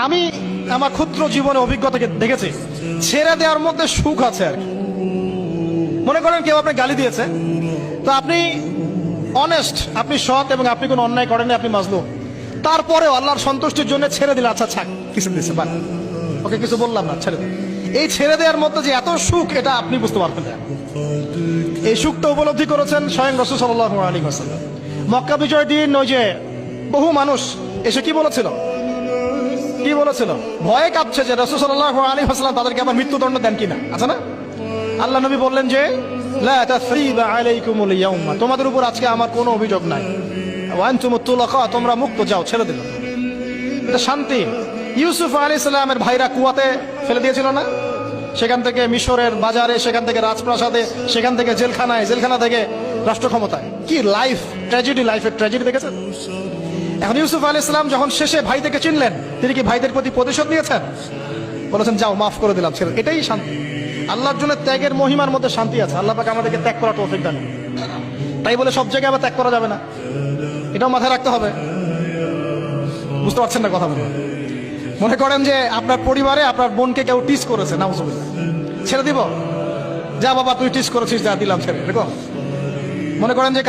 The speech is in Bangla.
আমি আমার ক্ষুদ্র জীবনে অভিজ্ঞতাকে দেখেছি, ছেড়ে দেওয়ার মধ্যে সুখ আছে আর কি। মনে করেন কেউ আপনাকে গালি দিয়েছে, তো আপনি অনেস্ট, আপনি সৎ এবং আপনি কোনো অন্যায় করেননি, আপনি মাজলুম, তারপরেও আল্লাহর সন্তুষ্টির জন্য ছেড়ে দিলে, আচ্ছা ছাক, কিছু দিচ্ছে বা ওকে কিছু বললাম না, ছেড়ে দিন। এই ছেড়ে দেওয়ার মধ্যে যে এত সুখ, এটা আপনি বুঝতে পারবেন না। এই সুখটা উপলব্ধি করেছেন স্বয়ং রাসূল সাল্লাল্লাহু আলাইহি ওয়াসাল্লাম। মক্কা বিজয় দিন ওই যে বহু মানুষ এসে কি বলেছিল, ভয়ে কাঁপছে যে রাসূল সাল্লাল্লাহু আলাইহি ওয়াসাল্লাম তাদেরকে আবার মৃত্যুদণ্ড দেন কিনা, আছে না? আল্লাহ নবী বললেন যে লা তাসরিবা আলাইকুমুল ইয়াউমা, তোমাদের উপর আজকে আমার কোনো অভিযোগ নাই, ওয়া আনতুমুত তুলাকা, তোমরা মুক্ত, যাও, ছেড়ে দিলাম। এটা শান্তি। ইউসুফ আলাইহিস সালামের ভাইরা কুয়াতে ফেলে দিয়েছিল না, সেখান থেকে মিশরের বাজারে, সেখান থেকে রাজপ্রাসাদে, সেখান থেকে জেলখানায়, জেলখানা থেকে রাষ্ট্র ক্ষমতায়। কি লাইফ, ট্র্যাজেডি, লাইফের ট্র্যাজেডি দেখেছেন? এখন ইউসুফ আলাইহিস সালাম যখন শেষে ভাইদেরকে চিনলেন, তিনি কি ভাইদের প্রতি প্রতিশোধ নিয়েছেন? বলেছেন যাও, মাফ করে দিলাম, ছেড়ে। এটাই শান্তি। আল্লাহর জন্য ত্যাগের মহিমার মধ্যে শান্তি আছে। আল্লাহ পাক আমাদেরকে ত্যাগ করার তৌফিক দান। তাই বলে সব জায়গায় আবার ত্যাগ করা যাবে না, এটাও মাথায় রাখতে হবে। বুঝতে পারছেন না কথা বলে? মনে করেন যে আপনার পরিবারে আপনার বোনকে কেউ টিস করেছে, নাউজুবিল্লাহ, ছেড়ে দিব? যা বাবা, তুই টিস করেছিস, যা, দিলাম, ছেড়ে। দেখো, মনে করেন যে